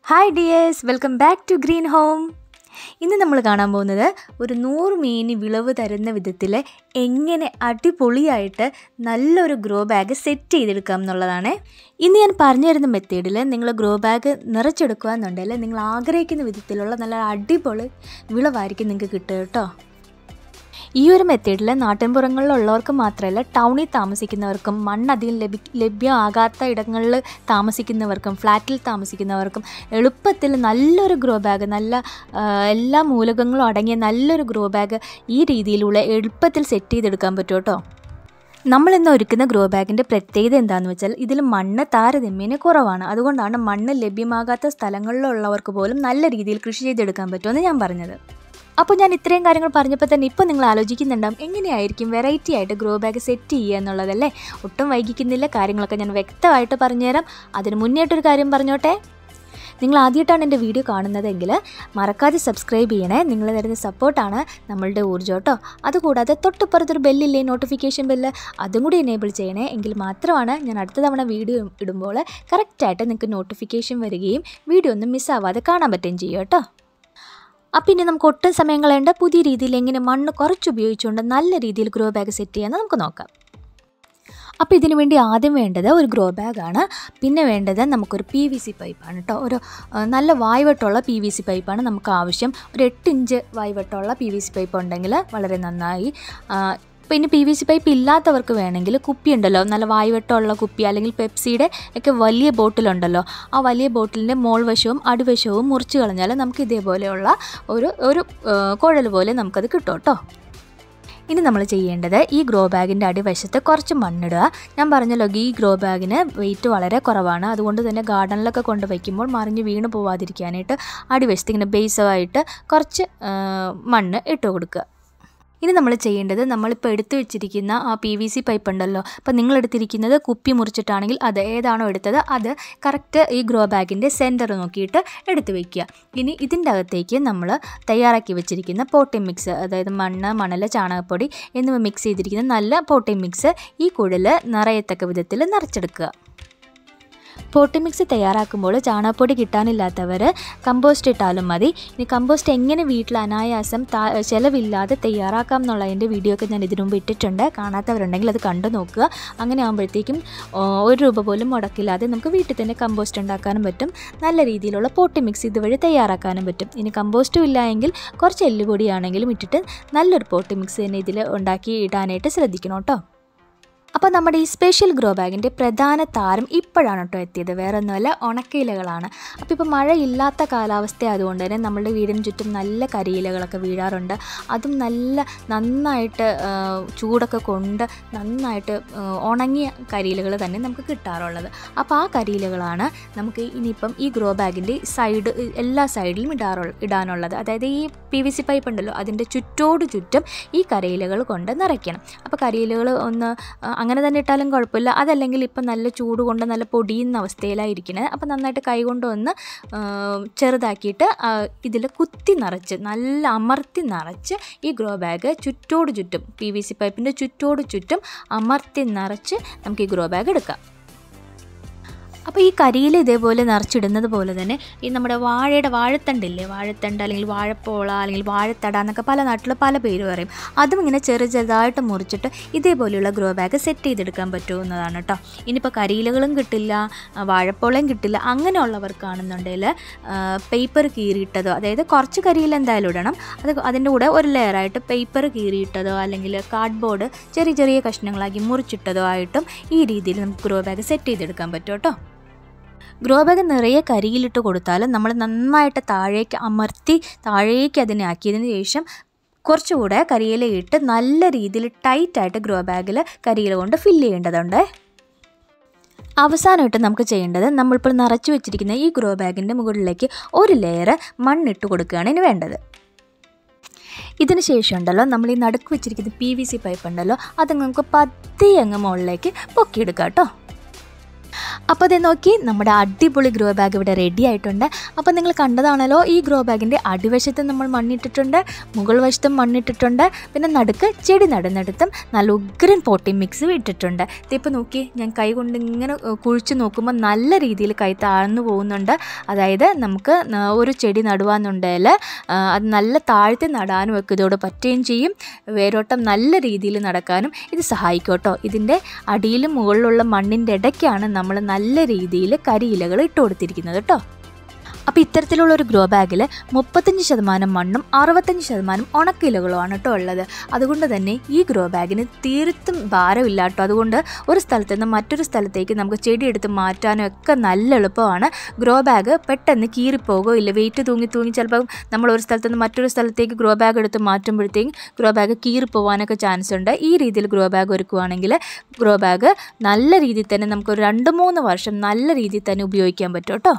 Hi dears, welcome back to green home. ഇന്ന് നമ്മൾ കാണാൻ പോകുന്നത് ഒരു 100 മേനി വിളവ് തരുന്ന വിധത്തിൽ എങ്ങനെ അടിപൊളിയായിട്ട് നല്ലൊരു ഗ്രോ ബാഗ് സെറ്റ് ചെയ്തെടുക്കാം എന്നുള്ളതാണ്. ഇന്ന് ഞാൻ പറഞ്ഞു തരുന്ന മെത്തേഡിൽ നിങ്ങൾ ഗ്രോ ബാഗ് നിറച്ചെടുക്കുക എന്നുണ്ടെങ്കിൽ നിങ്ങൾ ആഗ്രഹിക്കുന്ന വിധത്തിലുള്ള നല്ല അടിപൊളി വിളവായിരിക്കും നിങ്ങൾക്ക് കിട്ടുക കേട്ടോ. ഈ ഒരു മെത്തേഡിൽ നാട്ടിൻപുറങ്ങളിലുള്ളവർക്ക് മാത്രമല്ല, ടൗണിൽ താമസിക്കുന്നവർക്കും മണ്ണധികം ലഭ്യമാകാത്ത ഇടങ്ങളിൽ താമസിക്കുന്നവർക്കും ഫ്ലാറ്റിൽ താമസിക്കുന്നവർക്കും എളുപ്പത്തിൽ നല്ലൊരു ഗ്രോ ബാഗ്, നല്ല എല്ലാ മൂലകങ്ങളും അടങ്ങിയ നല്ലൊരു ഗ്രോ ബാഗ് ഈ രീതിയിലൂടെ എളുപ്പത്തിൽ സെറ്റ് ചെയ്തെടുക്കാൻ പറ്റും കേട്ടോ. നമ്മളിന്ന് ഒരുക്കുന്ന ഗ്രോ ബാഗിൻ്റെ പ്രത്യേകത എന്താണെന്ന് വെച്ചാൽ ഇതിൽ മണ്ണ് താരതമ്യേന കുറവാണ്. അതുകൊണ്ടാണ് മണ്ണ് ലഭ്യമാകാത്ത സ്ഥലങ്ങളിലുള്ളവർക്ക് പോലും നല്ല രീതിയിൽ കൃഷി ചെയ്തെടുക്കാൻ പറ്റുമെന്ന് ഞാൻ പറഞ്ഞത്. അപ്പോൾ ഞാൻ ഇത്രയും കാര്യങ്ങൾ പറഞ്ഞപ്പോൾ തന്നെ ഇപ്പോൾ നിങ്ങൾ ആലോചിക്കുന്നുണ്ടാകും എങ്ങനെയായിരിക്കും വെറൈറ്റി ആയിട്ട് ഗ്രോ ബാഗ് സെറ്റ് ചെയ്യുക എന്നുള്ളതല്ലേ. ഒട്ടും വൈകിക്കുന്നില്ല, കാര്യങ്ങളൊക്കെ ഞാൻ വ്യക്തമായിട്ട് പറഞ്ഞുതരാം. അതിന് മുന്നേറ്റൊരു കാര്യം പറഞ്ഞോട്ടെ. നിങ്ങൾ ആദ്യമായിട്ടാണ് എൻ്റെ വീഡിയോ കാണുന്നതെങ്കിൽ മറക്കാതെ സബ്സ്ക്രൈബ് ചെയ്യണേ. നിങ്ങൾ തരുന്ന സപ്പോർട്ടാണ് നമ്മളുടെ ഊർജ്ജം കേട്ടോ. അതുകൂടാതെ തൊട്ടിപ്പുറത്തൊരു ബെല്ലില്ലേ, നോട്ടിഫിക്കേഷൻ ബെല്ല്, അതും കൂടി എനേബിൾ ചെയ്യണേ. എങ്കിൽ മാത്രമാണ് ഞാൻ അടുത്ത തവണ വീഡിയോ ഇടുമ്പോൾ കറക്റ്റായിട്ട് നിങ്ങൾക്ക് നോട്ടിഫിക്കേഷൻ വരികയും വീഡിയോ ഒന്നും മിസ്സാവാതെ കാണാൻ പറ്റുകയും ചെയ്യും കേട്ടോ. അപ്പം ഇനി നമുക്ക് ഒട്ടും സമയം കളയേണ്ട, പുതിയ രീതിയിൽ എങ്ങനെ മണ്ണ് കുറച്ച് ഉപയോഗിച്ചുകൊണ്ട് നല്ല രീതിയിൽ ഗ്രോ ബാഗ് സെറ്റ് ചെയ്യാമെന്ന് നമുക്ക് നോക്കാം. അപ്പോൾ ഇതിനു വേണ്ടി ആദ്യം വേണ്ടത് ഒരു ഗ്രോ ബാഗാണ്. പിന്നെ വേണ്ടത് നമുക്കൊരു PVC പൈപ്പാണ് കേട്ടോ. ഒരു നല്ല വായ്വട്ടമുള്ള PVC പൈപ്പാണ് നമുക്ക് ആവശ്യം. ഒരു 8 ഇഞ്ച് വായ്വട്ടമുള്ള PVC പൈപ്പ് ഉണ്ടെങ്കിൽ വളരെ നന്നായി. പിന്നെ PVC പൈപ്പ് ഇല്ലാത്തവർക്ക് വേണമെങ്കിൽ കുപ്പി ഉണ്ടല്ലോ, നല്ല വായ്വട്ടമുള്ള കുപ്പി, അല്ലെങ്കിൽ പെപ്സിയുടെ ഒക്കെ വലിയ ബോട്ടിലുണ്ടല്ലോ, ആ വലിയ ബോട്ടിലിൻ്റെ മോൾ വശവും അടിവശവും മുറിച്ച് കളഞ്ഞാൽ നമുക്ക് ഇതേപോലെയുള്ള ഒരു കുഴൽ പോലെ നമുക്കത് കിട്ടും കേട്ടോ. ഇനി നമ്മൾ ചെയ്യേണ്ടത് ഈ ഗ്രോ ബാഗിൻ്റെ അടിവശത്ത് കുറച്ച് മണ്ണിടുക. ഞാൻ പറഞ്ഞല്ലോ, ഈ ഗ്രോ ബാഗിന് വെയിറ്റ് വളരെ കുറവാണ്. അതുകൊണ്ട് തന്നെ ഗാർഡനിലൊക്കെ കൊണ്ട് വയ്ക്കുമ്പോൾ മറിഞ്ഞ് വീണ് പോവാതിരിക്കാനായിട്ട് അടിവശത്ത് ഇങ്ങനെ ബേസായിട്ട് കുറച്ച് മണ്ണ് ഇട്ട് കൊടുക്കുക. ഇനി നമ്മൾ ചെയ്യേണ്ടത്, നമ്മളിപ്പോൾ എടുത്തു വെച്ചിരിക്കുന്ന ആ PVC പൈപ്പ് ഉണ്ടല്ലോ, അപ്പോൾ നിങ്ങളെടുത്തിരിക്കുന്നത് കുപ്പി മുറിച്ചിട്ടാണെങ്കിൽ അത് ഏതാണോ എടുത്തത് അത് കറക്റ്റ് ഈ ഗ്രോ ബാഗിൻ്റെ സെൻറ്റർ നോക്കിയിട്ട് എടുത്ത് വയ്ക്കുക. ഇനി ഇതിൻ്റെ അകത്തേക്ക് നമ്മൾ തയ്യാറാക്കി വെച്ചിരിക്കുന്ന പോട്ടിംഗ് മിക്സ്, അതായത് മണ്ണ്, മണൽ, ചാണകപ്പൊടി എന്നിവ മിക്സ് ചെയ്തിരിക്കുന്ന നല്ല പോട്ടിംഗ് മിക്സ് ഈ കുഴൽ നിറയത്തക്ക വിധത്തിൽ നിറച്ചെടുക്കുക. പോട്ടി മിക്സ് തയ്യാറാക്കുമ്പോൾ ചാണകപ്പൊടി കിട്ടാനില്ലാത്തവർ കമ്പോസ്റ്റ് ഇട്ടാലും മതി. ഇനി കമ്പോസ്റ്റ് എങ്ങനെ വീട്ടിൽ അനായാസം ചിലവില്ലാതെ തയ്യാറാക്കാം എന്നുള്ളതിൻ്റെ വീഡിയോ ഒക്കെ ഞാൻ ഇതിനു മുമ്പ് ഇട്ടിട്ടുണ്ട്. കാണാത്തവരുണ്ടെങ്കിൽ അത് കണ്ടു നോക്കുക. അങ്ങനെ ആകുമ്പോഴത്തേക്കും 1 രൂപ പോലും മുടക്കില്ലാതെ നമുക്ക് വീട്ടിൽ തന്നെ കമ്പോസ്റ്റ് ഉണ്ടാക്കാനും പറ്റും. നല്ല രീതിയിലുള്ള പോട്ടി മിക്സ് ഇതുവഴി തയ്യാറാക്കാനും പറ്റും. ഇനി കമ്പോസ്റ്റും ഇല്ല എങ്കിൽ കുറച്ച് എല്ലുപൊടിയാണെങ്കിലും ഇട്ടിട്ട് നല്ലൊരു പോട്ടി മിക്സ് തന്നെ ഇതിൽ ഉണ്ടാക്കി ഇടാനായിട്ട് ശ്രദ്ധിക്കണം കേട്ടോ. അപ്പോൾ നമ്മുടെ ഈ സ്പെഷ്യൽ ഗ്രോ ബാഗിൻ്റെ പ്രധാന താരം ഇപ്പോഴാണ് കേട്ടോ എത്തിയത്. വേറെ ഒന്നുമല്ല, ഉണക്കയിലകളാണ്. അപ്പോൾ ഇപ്പോൾ മഴയില്ലാത്ത കാലാവസ്ഥ ആയതുകൊണ്ട് തന്നെ നമ്മളുടെ വീടിന് ചുറ്റും നല്ല കരിയിലകളൊക്കെ വീഴാറുണ്ട്. അതും നന്നായിട്ട് ചൂടൊക്കെ കൊണ്ട് നന്നായിട്ട് ഉണങ്ങിയ കരിയിലകൾ തന്നെ നമുക്ക് കിട്ടാറുള്ളത്. അപ്പോൾ ആ കരിയിലകളാണ് നമുക്ക് ഇനിയിപ്പം ഈ ഗ്രോ ബാഗിൻ്റെ എല്ലാ സൈഡിലും ഇടാനുള്ളത്. അതായത് ഈ PVC പൈപ്പ് ഉണ്ടല്ലോ, അതിൻ്റെ ചുറ്റും ഈ കരിയിലകൾ കൊണ്ട് നിറയ്ക്കണം. അപ്പോൾ കരിയിലകൾ ഒന്ന് അങ്ങനെ തന്നെ ഇട്ടാലും കുഴപ്പമില്ല. അതല്ലെങ്കിൽ ഇപ്പം നല്ല ചൂട് കൊണ്ട് നല്ല പൊടിയുന്ന അവസ്ഥയിലായിരിക്കണത്. അപ്പോൾ നന്നായിട്ട് കൈകൊണ്ട് ഒന്ന് ചെറുതാക്കിയിട്ട് ഇതിൽ കുത്തി നിറച്ച് നല്ല അമർത്തി നിറച്ച് ഈ ഗ്രോ ബാഗ് ചുറ്റും PVC പൈപ്പിൻ്റെ ചുറ്റും അമർത്തി നിറച്ച് നമുക്ക് ഈ ഗ്രോ ബാഗ് എടുക്കാം. അപ്പോൾ ഈ കരിയിൽ ഇതേപോലെ നിറച്ചിടുന്നത് പോലെ തന്നെ ഈ നമ്മുടെ വാഴത്തണ്ടില്ലേ, വാഴത്തണ്ട് അല്ലെങ്കിൽ വാഴപ്പോള അല്ലെങ്കിൽ വാഴത്തട എന്നൊക്കെ പല നാട്ടിൽ പല പേര് പറയും. അതും ഇങ്ങനെ ചെറുതായിട്ട് മുറിച്ചിട്ട് ഇതേപോലെയുള്ള ഗ്രോ ബാഗ് സെറ്റ് ചെയ്തെടുക്കാൻ പറ്റുന്നതാണ് കേട്ടോ. ഇനിയിപ്പോൾ കരിയിലകളും കിട്ടില്ല, വാഴപ്പോളയും കിട്ടില്ല, അങ്ങനെയുള്ളവർക്കാണെന്നുണ്ടെങ്കിൽ പേപ്പർ കീറിയിട്ടതോ, അതായത് കുറച്ച് കരിയില എന്തായാലും ഇടണം, അതിൻ്റെ കൂടെ ഒരു ലെയറായിട്ട് പേപ്പർ കീറിയിട്ടതോ അല്ലെങ്കിൽ കാർഡ്ബോർഡ് ചെറിയ കഷ്ണങ്ങളാക്കി മുറിച്ചിട്ടതോ ആയിട്ടും ഈ രീതിയിൽ നമുക്ക് ഗ്രോ ബാഗ് സെറ്റ് ചെയ്തെടുക്കാൻ പറ്റും കേട്ടോ. ഗ്രോ ബാഗ് നിറയെ കരിയിലിട്ട് കൊടുത്താൽ നമ്മൾ നന്നായിട്ട് താഴേക്ക് അതിനെ ആക്കിയതിന് ശേഷം കുറച്ചുകൂടെ കരിയിലയിട്ട് നല്ല രീതിയിൽ ടൈറ്റായിട്ട് ഗ്രോ ബാഗിൽ കരിയില കൊണ്ട് ഫില്ല് ചെയ്യേണ്ടതുണ്ട്. അവസാനമായിട്ട് നമുക്ക് ചെയ്യേണ്ടത്, നമ്മളിപ്പോൾ നിറച്ച് വെച്ചിരിക്കുന്ന ഈ ഗ്രോ ബാഗിൻ്റെ മുകളിലേക്ക് ഒരു ലെയർ മണ്ണിട്ട് കൊടുക്കുകയാണ് ഇനി വേണ്ടത്. ഇതിന് ശേഷം ഉണ്ടല്ലോ, നമ്മൾ ഈ നടുക്ക് വെച്ചിരിക്കുന്ന PVC പൈപ്പ് ഉണ്ടല്ലോ, അത് നമുക്ക് പതിയെ അങ്ങ് മുകളിലേക്ക് പൊക്കിയെടുക്കാം കേട്ടോ. അപ്പോൾ അത് നോക്കി നമ്മുടെ അടിപൊളി ഗ്രോ ബാഗ് ഇവിടെ റെഡി ആയിട്ടുണ്ട്. അപ്പോൾ നിങ്ങൾ കണ്ടതാണല്ലോ, ഈ ഗ്രോ ബാഗിൻ്റെ അടിവശത്ത് നമ്മൾ മണ്ണിട്ടിട്ടുണ്ട്, മുകൾ വശത്തും മണ്ണിട്ടിട്ടുണ്ട്, പിന്നെ നടുക്ക് ചെടി നടുന്നിടത്തും നല്ല ഉഗ്രൻ പോട്ടിംഗ് മിക്സ് ഇട്ടിട്ടുണ്ട്. ഇതിപ്പോൾ നോക്കി, ഞാൻ കൈ കൊണ്ട് ഇങ്ങനെ കുഴിച്ച് നോക്കുമ്പോൾ നല്ല രീതിയിൽ കൈ താഴ്ന്നു പോകുന്നുണ്ട്. അതായത് നമുക്ക് ഒരു ചെടി നടുവാന്നുണ്ടെങ്കിൽ അത് നല്ല താഴ്ത്തി നടാനും ഒക്കെ ഇതോട് പറ്റുകയും ചെയ്യും. വേരോട്ടം നല്ല രീതിയിൽ നടക്കാനും ഇത് സഹായിക്കും കേട്ടോ. ഇതിൻ്റെ അടിയിലും മുകളിലുള്ള മണ്ണിൻ്റെ ഇടയ്ക്കാണ് നമ്മൾ നല്ല രീതിയിൽ കരിയിലകൾ ഇട്ട് കൊടുത്തിരിക്കുന്നത് കേട്ടോ. അപ്പോൾ ഇത്തരത്തിലുള്ളൊരു ഗ്രോ ബാഗിൽ 35% മണ്ണും 65% ഉണക്കിലകളുമാണ് കേട്ടോ ഉള്ളത്. അതുകൊണ്ട് തന്നെ ഈ ഗ്രോ ബാഗിന് തീർത്തും ഭാരമില്ല കേട്ടോ. അതുകൊണ്ട് ഒരു സ്ഥലത്ത് നിന്ന് മറ്റൊരു സ്ഥലത്തേക്ക് നമുക്ക് ചെടി എടുത്ത് മാറ്റാനും ഒക്കെ നല്ല എളുപ്പമാണ്. ഗ്രോ ബാഗ് പെട്ടെന്ന് കീറിപ്പോകോ ഇല്ല, വെയിറ്റ് തൂങ്ങി ചിലപ്പോൾ നമ്മൾ ഒരു സ്ഥലത്ത് നിന്ന് മറ്റൊരു സ്ഥലത്തേക്ക് ഗ്രോ ബാഗ് എടുത്ത് മാറ്റുമ്പോഴത്തേക്കും ഗ്രോ ബാഗ് കീറിപ്പോവാനൊക്കെ ചാൻസ് ഉണ്ട്. ഈ രീതിയിൽ ഗ്രോ ബാഗ് ഒരുക്കുകയാണെങ്കിൽ ഗ്രോ ബാഗ് നല്ല രീതിയിൽ തന്നെ നമുക്കൊരു 2-3 വർഷം നല്ല രീതിയിൽ തന്നെ ഉപയോഗിക്കാൻ പറ്റും കേട്ടോ.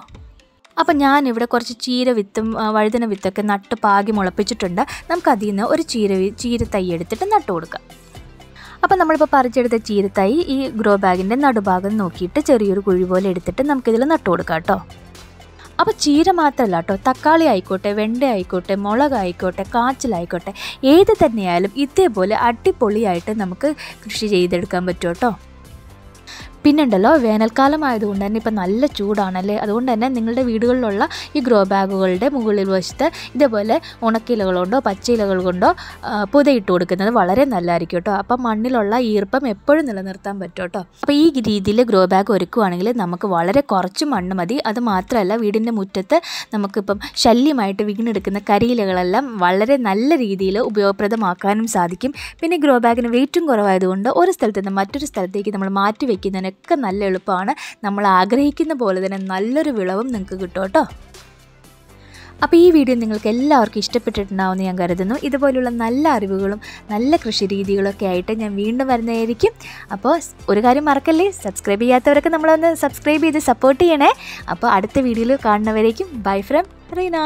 അപ്പം ഞാനിവിടെ കുറച്ച് ചീര വിത്തും വഴുതന വിത്തൊക്കെ നട്ട് പാകി മുളപ്പിച്ചിട്ടുണ്ട്. നമുക്കതിൽ നിന്ന് ഒരു ചീര തൈ എടുത്തിട്ട് നട്ടു കൊടുക്കാം. അപ്പം നമ്മളിപ്പോൾ പറിച്ചെടുത്ത ചീരത്തൈ ഈ ഗ്രോ ബാഗിൻ്റെ നടുഭാഗം നോക്കിയിട്ട് ചെറിയൊരു കുഴി പോലെ എടുത്തിട്ട് നമുക്കിതിൽ നട്ടു കൊടുക്കാം കേട്ടോ. അപ്പോൾ ചീര മാത്രമല്ല കേട്ടോ, തക്കാളി ആയിക്കോട്ടെ, വെണ്ട ആയിക്കോട്ടെ, മുളകായിക്കോട്ടെ, കാച്ചിലായിക്കോട്ടെ, ഏത് തന്നെയായാലും ഇതേപോലെ അടിപൊളിയായിട്ട് നമുക്ക് കൃഷി ചെയ്തെടുക്കാൻ പറ്റും കേട്ടോ. പിന്നുണ്ടല്ലോ, വേനൽക്കാലം ആയതുകൊണ്ട് തന്നെ ഇപ്പം നല്ല ചൂടാണല്ലേ. അതുകൊണ്ട് തന്നെ നിങ്ങളുടെ വീടുകളിലുള്ള ഈ ഗ്രോ ബാഗുകളുടെ മുകളിൽ വശത്ത് ഇതേപോലെ ഉണക്കിലകൾ കൊണ്ടോ പച്ചയിലകൾ കൊണ്ടോ പുതയിട്ട് കൊടുക്കുന്നത് വളരെ നല്ലതായിരിക്കും കേട്ടോ. അപ്പം മണ്ണിലുള്ള ഈർപ്പം എപ്പോഴും നിലനിർത്താൻ പറ്റും കേട്ടോ. അപ്പോൾ ഈ രീതിയിൽ ഗ്രോ ബാഗ് ഒരുക്കുകയാണെങ്കിൽ നമുക്ക് വളരെ കുറച്ച് മണ്ണ് മതി. അത് മാത്രമല്ല, വീടിൻ്റെ മുറ്റത്ത് നമുക്കിപ്പം ശല്യമായിട്ട് വീണെടുക്കുന്ന കരിയിലകളെല്ലാം വളരെ നല്ല രീതിയിൽ ഉപയോഗപ്രദമാക്കാനും സാധിക്കും. പിന്നെ ഗ്രോ ബാഗിന് വെയിറ്റും കുറവായതുകൊണ്ട് ഒരു സ്ഥലത്ത് നിന്ന് മറ്റൊരു സ്ഥലത്തേക്ക് നമ്മൾ മാറ്റി വയ്ക്കുന്നതിന് ഒക്കെ നല്ല എളുപ്പമാണ്. നമ്മൾ ആഗ്രഹിക്കുന്ന പോലെ തന്നെ നല്ലൊരു വിളവും നിങ്ങൾക്ക് കിട്ടും കേട്ടോ. അപ്പോൾ ഈ വീഡിയോ നിങ്ങൾക്ക് എല്ലാവർക്കും ഇഷ്ടപ്പെട്ടിട്ടുണ്ടാവുമെന്ന് ഞാൻ കരുതുന്നു. ഇതുപോലുള്ള നല്ല അറിവുകളും നല്ല കൃഷി രീതികളൊക്കെ ആയിട്ട് ഞാൻ വീണ്ടും വരുന്നതായിരിക്കും. അപ്പോൾ ഒരു കാര്യം മറക്കല്ലേ, സബ്സ്ക്രൈബ് ചെയ്യാത്തവരൊക്കെ നമ്മളൊന്ന് സബ്സ്ക്രൈബ് ചെയ്ത് സപ്പോർട്ട് ചെയ്യണേ. അപ്പോൾ അടുത്ത വീഡിയോയിൽ കാണുന്നവരേക്കും ബൈ ഫ്രം റീന.